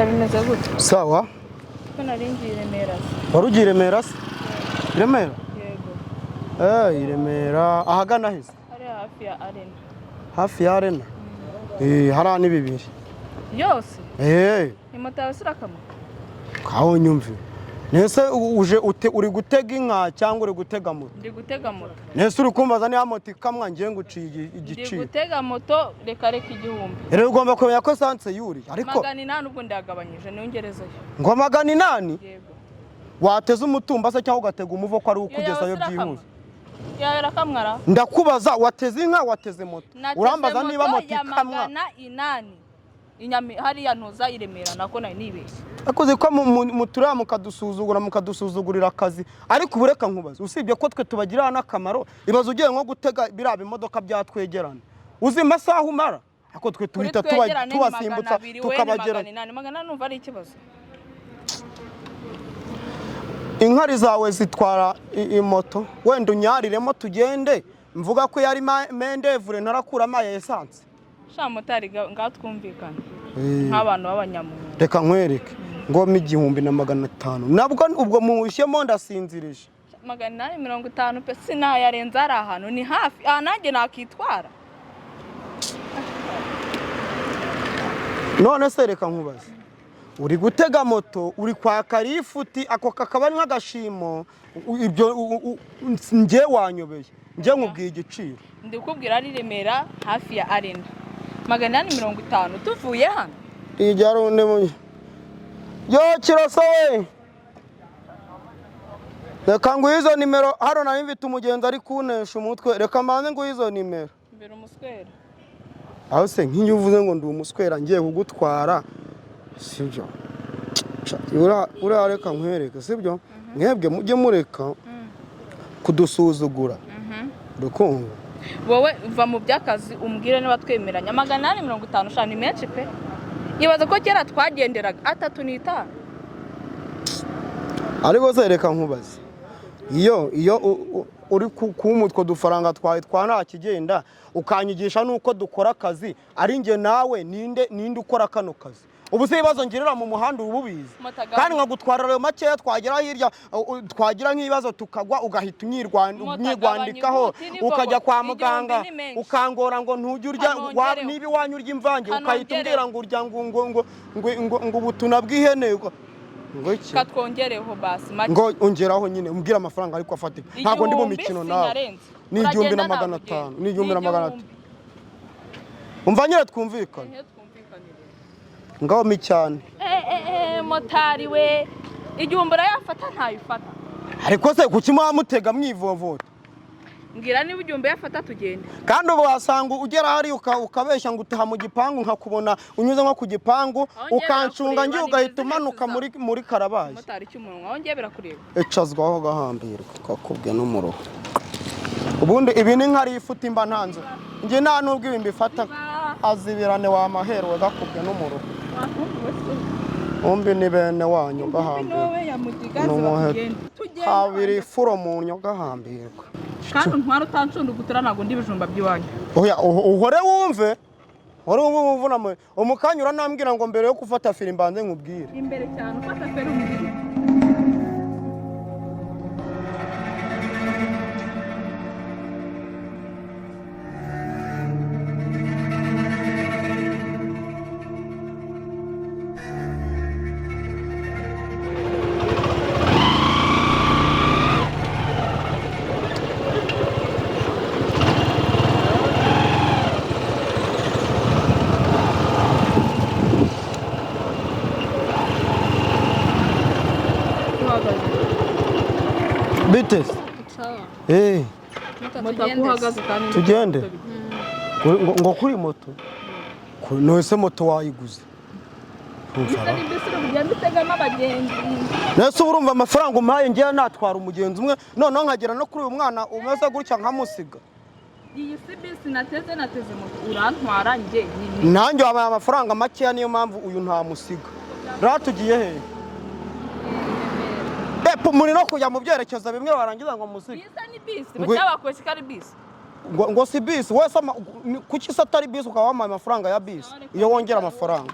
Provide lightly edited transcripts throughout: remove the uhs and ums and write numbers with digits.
Bimeze gute? Sawa. Ko naringiye Remera. Warugiye Remera se? Remera? Yego. Remera ahagana hese? Ari hafi ya Arena. Hafi ya Arena? Harana ni bibiri. Yose? Imota yasirakamo. Kaho nyumve. Nese uje uri gutega inka cyangwa uri gutega moto? Ndi gutega moto. Nese uri kumbaza ni moto ikamwa ngiye nguciye igiciro. Ndi gutega moto reka igihumbi. Rero ugomba kumenya ko sanse yuri ariko 800 ubwo ndagabanyije niyongerezayo. Ngo 800? Yego. Wateze umutumba se cyangwa ugatega umuvo ko ari ukugezayo byihuse? Yara kamwara. Ndakubaza wateze inka wateze moto. Urambaza niba moto ikamwa. 800. Inyami hari yantuza iremera nako nayo nibeshye. Akoze ko mutura mukadusuzugurira akazi ariko ubureka nkubaza usibye ko twe tubagira n'akamaro ibazo ugiye nko gutega biraba imodoka byatwegerana uzi masaha umara ako twe tuhita tubasimbutsa tukabagera 800 numva ari ikibazo. Inkari zawe zitwara imoto wenda unyariremo tugende mvuga ko yari mendevure narakurama ya essence sha motari ngatwumvikana nk'abantu b'abanyamuntu. Reka nkwereke ngo 1500 nabwo ubwo muhushyemo ndasinzirije 850 pe sinayarenza ari ahantu ni hafi nanjye nakitwara. None se reka nkubaze uri gutega moto uri kwa karifuti ako kakaba nk'agashimo ibyo nge wanyobeye nge nkubwiye igiciro ndikubwira ari Remera hafi ya Arena 850 tuvuye hano ijyaronde mu yo Kiroso we reka ngo izo nimero haro nari mfite umugenzi ari kunesha umutwe reka mbanze ngo izo nimero mbere umuswera aho se nk'iyo uvuze ngo ndi umuswera ngiye kugutwara sibyo ura reka nkwereke sibyo mwebwe mujye mureka kudusuzugura rukungu wowe uva mu byakazi umbwire niba twemeranya 850 shani menshi pe ibaza ko kera twagenderaga 3 ariko se reka nkubaze iyo uri kumutwe dufaranga twa kigenda ukanyigisha nuko dukora akazi ari nge nawe ninde ukora kano kazi ubu se ibibazo ngirira mu muhanda ububizi kandi nkagutwara rero make twagera hirya twagira nk'ibibazo tukagwa ugahita unyirwandikaho ukajya kwa muganga ukangora ngo ntujye urya nibi wanyurya imvange ukahita umbwira ngo urya ngo ubutuna bw'ihene ngo iki katwongereho basi make ngo ongeraho nyine umbwira amafaranga ariko afatika ntago ndi mu mikino nawe ni 1500 ni 1500 umva nyine twumvikana ngaho mi cyane motari we igihumbura yafata ntayifata ariko se kuki mwamutega mwivovota ngira niba igihumbi yafata tugende kandi ubu wasanga ugera hari ukabeshya ngo utaha mu gipangu nkakubona unyuze nko ku gipangu ukancunga ngiye ugahita umanuka muri karabaye motari cy'umunwa wongeye birakureba ecazwaho gahambirwa kakubwe n'umuroho ubundi ibi ni nkari ifuta imba ntanze nge nta nubwo ibi mbifata azibirane wa maherwe gakubwe n'umuroho umbi ni bene wanyu gahambirwa habiri furo mu nyo gahambirwa kandi ntwara utancunda gutura nago ndi bijumba by'iwanyu oya uhore wumve uri umuvuna umukanyura nambwira ngo mbere yo gufata fili mbanze nkubwire imbere cyane ufata fili umubiri Bites. Tugende. Ngo kuri moto. Nose moto wayiguze. Nese urumva amafaranga umpaye ngiye natwara umugenzi umwe none nkagera no kuri uyu mwana umeze gutya nkamusiga. Iyi sibisi nateze moto urantwara nge nyine. Nanjye wabaye amafaranga make niyo mpamvu uyu ntamusiga. Ratugiye he? Muri no kujya mu byerekezo bimwe barangiza ngo musige. Bisa ni bisi, bacyabakose kari bisi. Ngo si bisi, wese kuki satari bisi ukaba wamaye amafaranga ya bisi. Iyo wongera amafaranga.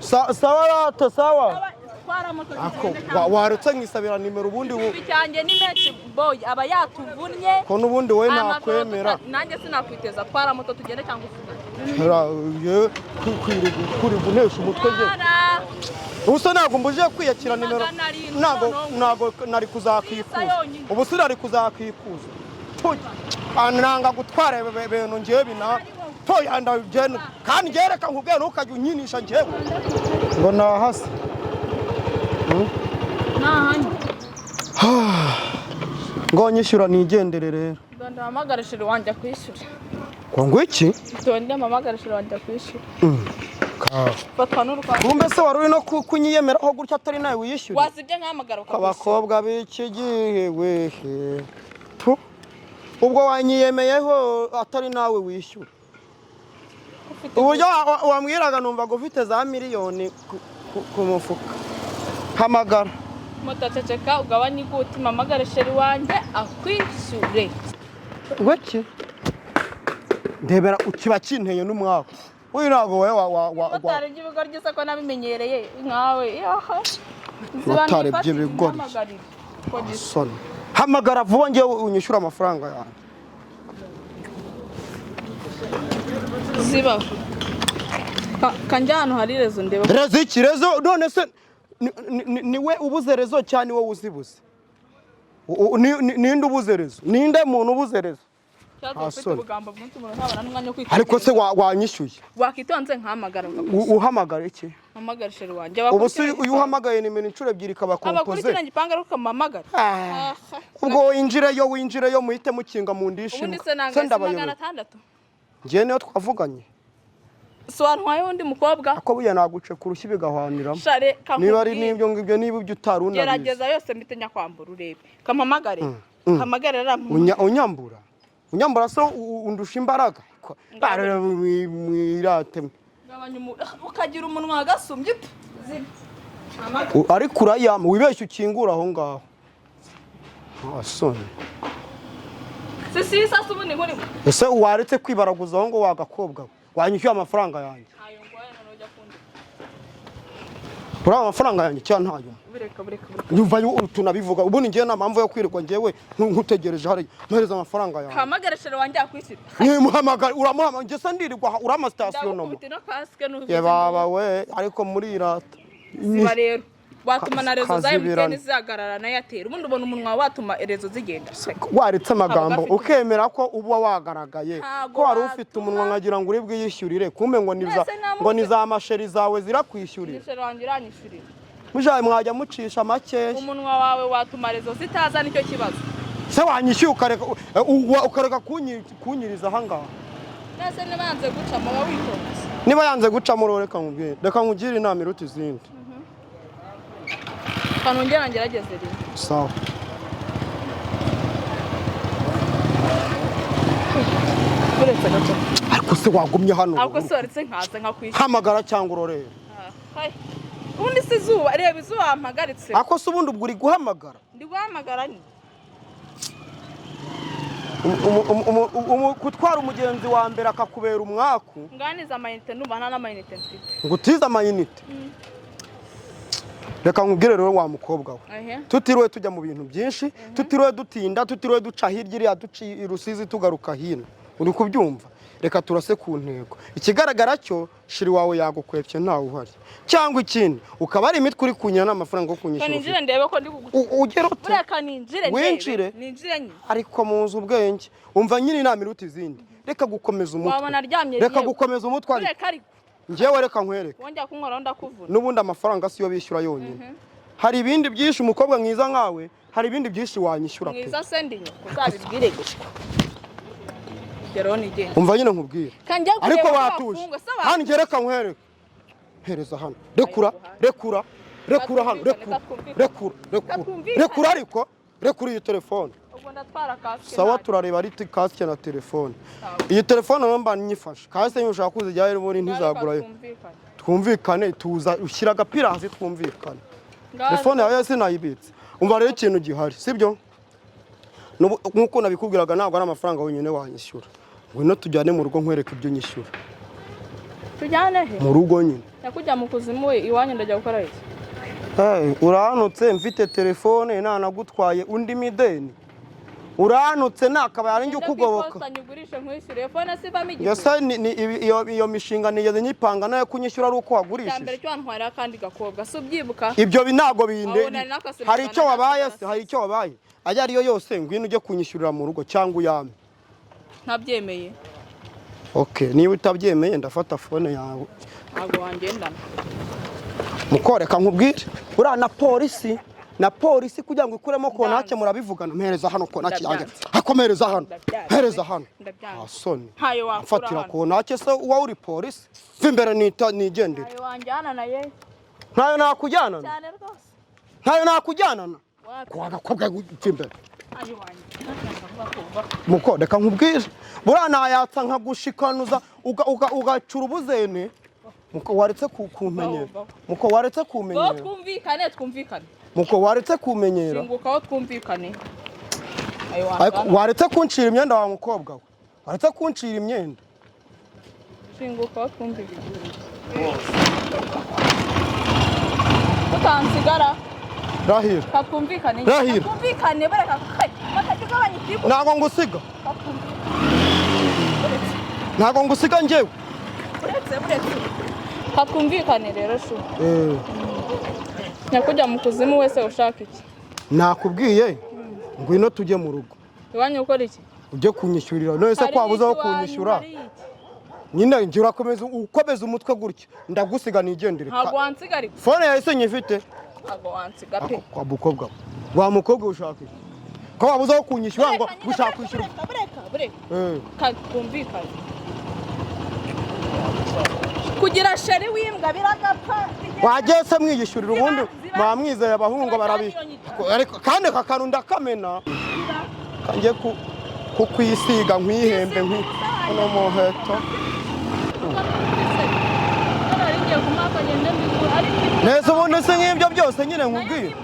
sawa rata sawa. Twara moto Ako waretse nkisabira nimero ubundi cyanjye ni menshi boy aba yatuvunnye. Ko nubundi we nakwemera. Nanjye sinakwiteza twara moto tugende cyangwa ye kuri gunesha umutwe nge. Ubusa ntabwo mbuje kwiyakira nimero. Ntabwo nari kuzakikuza. Ubusa nari kuzakikuza. Ananga gutwara ibintu ngiye bina. Toya ndagenda kandi ngereka nkubwira ukajya unyinisha ngewe. Ngo nahase. Ngo nyishyura nigendere rero. Ndamamagarishije wanjye kwishyura. Ngo iki? Ndamamagarishije wanjye kwishyura. Fatwa n'urukwa. Kumbe se wari no kunyiyemera aho gutya atari nawe wishyura. Wasibye nkamagara ukabishyura. Abakobwa b'iki gihe wehe. Ubwo wanyiyemeyeho atari nawe wishyura. Uburyo wambwiraga numva ufite za miliyoni ku mufuka. Hamagara. Mutaceceka ugabanye iguti mamagare sheri wanjye akwishyure. Weki? Ndebera ukiba kinteye n'umwaka. Uyu ntabwo we Motari by'ibigori gisa ko nabimenyereye nkawe. Motari by'ibigori. Hamagara vuba ngiye unyishyura amafaranga yawe. Siba. Kanjya hano hari rezo ndeba. Rezo iki? Rezo none se niwe ubuze rezo cyane wowe uzibuze. Ninde ubuze rezo? Ninde muntu ubuze rezo? Ariko se wanyishyuye. Wakitonze nkahamagara. Uhamagara iki? Hamagara sheri wanjye. Ubu se uyu uhamagaye nimero incuro ebyiri kaba kompoze. Abakurikiranye igipanga ariko kamamagara. Ubwo winjireyo muhite mukinga mu ndishimwe. Ubundi se nanga 600. Ngiye niyo twavuganye. Soantwaye undi mukobwa. Ako buya naguce kurushyi bigahwaniramo. Niba ari nibyo ngibyo niba ibyo utarunabize. Gerageza yose mbite nyakwambura urebe. Kamamagare. Kamagare Unyambura. Unyambura so undusha imbaraga. Mwirate. Ukagira umunwa agasumbye. Ari kurayama wibeshye ukingura aho ngaho. Asone. Sisi sasa ubundi nkuri. Ese waretse kwibaraguza aho ngo wagakobwa. Wanyishyuye amafaranga yanjye. Ayo ngoye none ujya kundi. Ura amafaranga yanjye cyane ntayo. Bureka. Nyumva tunabivuga. Ubundi ngiye namamvu yo kwirirwa ngewe nkutegereje hari mpereza amafaranga yanjye. Hamagarishije wanjye akwishyura. Ni muhamagara uramuhamagara nge se ndirirwa urama station no. Ye baba we ariko muri irata. Siba rero. Watuma na rezo za MTN zihagarara na Airtel. Ubundi ubona umunwa watuma rezo zigenda. Waritse amagambo ukemera ko uba wagaragaye. Ko wari ufite umunwa nkagira ngo uribwe yishyurire. Kumbe ngo niza amasheri zawe zirakwishyurira. Sheri wanjye uranyishyurira. Mujaye mwajya mucisha make. Umunwa wawe watuma rezo zitaza nicyo kibazo. Se wanyishyuye ukareka kunyiriza ahangaha. Nese nibanze guca mu witonze. Niba yanze guca mu reka nkubwire. Reka nkugire inama iruta izindi. Kanongera ngerageze rero. Sawa. Buretse gato. Ariko se wagumye hano. Ariko se waretse nkaza nkakwishyura. Hamagara cyangwa urorera. Ubundi se izuba reba izuba wampagaritse. Ako se ubundi ubwo uri guhamagara. Ndi guhamagara ni. Kutwara umugenzi wa mbere akakubera umwaku. Nganiza amayinite nubana n'amayinite mfite. Ngutiza amayinite. Reka nkubwire rero wa mukobwa we. Tutiriwe tujya mu bintu byinshi, tutiriwe dutinda, tutiriwe duca hirya iriya duci Rusizi tugaruka hino. Uri kubyumva? Reka turase ku ntego. Ikigaragara cyo shiri wawe yagukwepye ntawe uhari. Cyangwa ikindi ukaba ari imitwe uri kunyana n'amafaranga yo kunyishyura. Kaninjire ndebe ko ndi kugutuka. Ugera ute? Bureka ninjire ndebe. Winjire. Ninjire nyine. Ariko muzi ubwenge. Umva nyine inama iruta izindi. Reka gukomeza umutwe. Wabona aryamye. Reka gukomeza umutwe. Bureka ariko. Ngewe reka nkwereke. Wongera kunkora ndakuvuna. Nubundi amafaranga siyo bishyura yonyine. Hari ibindi byinshi umukobwa mwiza nkawe, hari ibindi byinshi wanyishyura pe. Mwiza sendi nyo kuzabibwire gushwa. Geroni genda. Umva nyine nkubwire. Ariko watuje. Hano ngereka nkwereke. Hereza hano. Rekura hano, rekura ariko. Rekura iyi telefone. Ubwo ndatwara kasike. Sawa turareba ari kasike na telefone. Iyi telefone nomba nyifashe. Kasike nyushaka kuzijyayo muri ntizagurayo. Twumvikane tuza ushyira agapira hasi twumvikane. Telefone yawe sinayibitse. Umva rero ikintu gihari, sibyo? Nkuko nabikubwiraga ntabwo ari amafaranga wenyine wanyishyura. Ngwino tujyane mu rugo nkwereka ibyo nyishyura. tujyane he mu rugo nyine yakujya mu kuzimu we iwanyu ndajya gukora iki uranutse mfite telefone nanagutwaye undi mideni uranutse nakaba yarinjye ukugoboka yose iyo mishinga nigeze nyipanga nayo kunyishyura ari uko wagurishije cyambere cyo ntwara kandi gakobwa so byibuka ibyo binago binde hari icyo wabaye se hari icyo wabaye ajya ariyo yose ngwino ujye kunyishyurira mu rugo cyangwa uyame ntabyemeye okay niba utabyemeye ndafata phone yawe ntabwo wangendana mukoreka nkubwire ura na polisi kugira ngo ikuremo kontake murabivugana mpereza hano kontake yanjye hakomereza hano hereza hano asoni mfatira kontake se uwa uri polisi vimbere nigendera ayo wanjyana naye ntayo nakujyana cyane rwose ntayo nakujyana kwa gakobwa vimbere ayo wanjye mukoreka nkubwire bura nayatsa nkagushikanuza ugacura ubuzene muko waretse kumenyera muko waretse kumenyera twumvikane muko waretse kumenyera shingukaho twumvikane waretse kuncira imyenda wa mukobwa we waretse kuncira imyenda shingukaho twumvikane utansigara rahira twumvikane bareka batajugabanya ikigo ntago ngusiga njyewe uretse twumvikane rero shu nyakujya mu kuzimu wese ushaka iki nakubwiye ngwino tujye mu rugo iwanyu ukora iki ujye kunyishyurira none se kwabuzaho kunyishyura nyine ngira ukomeza umutwe gutya ndagusiga nigendere ntago wansigara phone yawe se nyifite ntago wansiga pe kwa mukobwa wa mukobwa ushaka iki ko wabuzaho kunyishyura ngo gushaka kwishyura bureka twumvikane kugira sheri wimbwa biragapfa wagese mwiyishyurira ubundi mwamwizeye abahungu barabi ariko kandi kakanu ndakamena kangiye kukwisiga nkwihembe no muheto neza ubundi se nk'ibyo byose nyine nkubwiye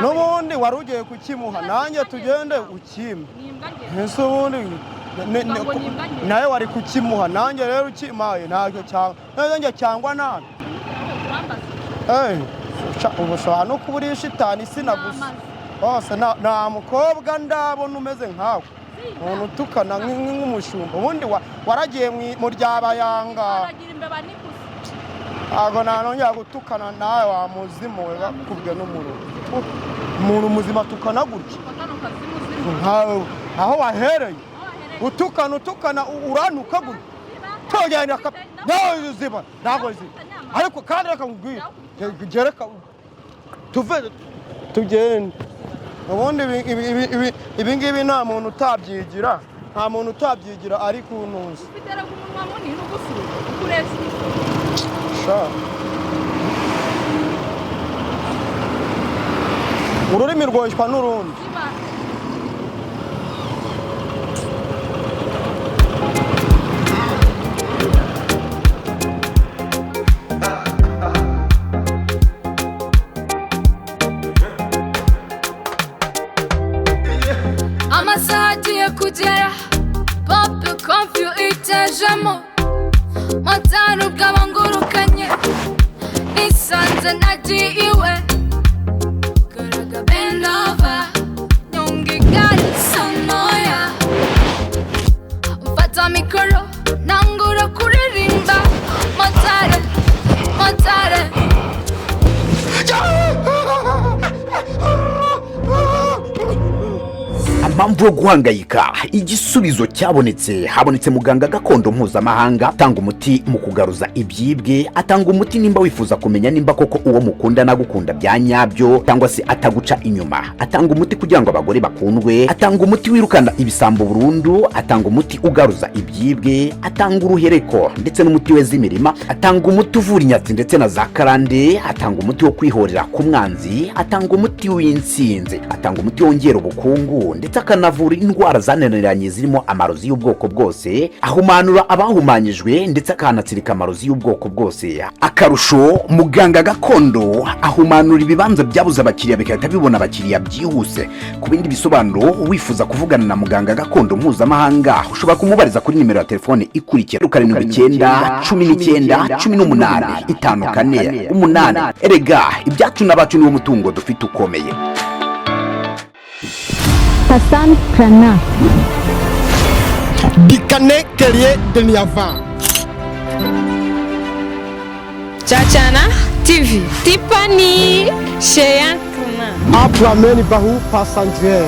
n'ubundi wari ugiye kukimuha nanjye tugende ukime neza ubundi nawe wari kukimuha nanjye rero ukimaye ntacyo cyangwa nanjye cyangwa nabi ubu ushobora no kuba uri shitani sinagusa hose nta mukobwa ndabona umeze nkawe umuntu utukana nk'umushumba ubundi waragiye mu ryabayanga ntabwo nanongera gutukana nawe wa muzimu we bakubwe umuntu muzima atukana gutya aho wahereye utukana uranuka gutya tugenda ntabwo ziba ariko kandi reka nkubwire gereka tuve tugende ubundi ibi ngibi nta muntu utabyigira ariko unuzi ururimi rwoshywa n'urundi amasaha agiye kugera pope konfiyu itejemo motari bw'abangurukanye nisanze nagiye iwe garaga bendova nyunga igare sanoya mfata mikoro ntangura kuririmba motari impamvu yo guhangayika igisubizo cyabonetse habonetse muganga gakondo mpuzamahanga atanga umuti mu kugaruza ibyibwe atanga umuti nimba wifuza kumenya nimba koko uwo mukunda nagukunda bya nyabyo cyangwa se ataguca inyuma atanga umuti kugira ngo abagore bakundwe atanga umuti wirukana ibisambo burundu atanga umuti ugaruza ibyibwe atanga uruhereko ndetse n'umuti weza imirima atanga umuti uvura inyatsi ndetse na za karande atanga umuti wo kwihorera ku mwanzi atanga umuti w'insinzi atanga umuti wongera ubukungu ndetse akanavura indwara zananiranye zirimo amarozi y'ubwoko bwose, ahumanura abahumanyijwe ndetse akanatsirika amarozi y'ubwoko bwose. Akarusho muganga gakondo ahumanura ibibanza byabuze abakiriya bigahita bibona abakiriya byihuse. Ku bindi bisobanuro wifuza kuvugana na muganga gakondo mpuzamahanga ushobora kumubariza kuri nimero ya telefone ikurikira 79 erega ibyacu n'abacu niwo mutungo dufite ukomeye. Hassan Kana Dikane Kerie de Niava Chachana TV Tipani Sheyan Kana Abrameni Bahu Passandier.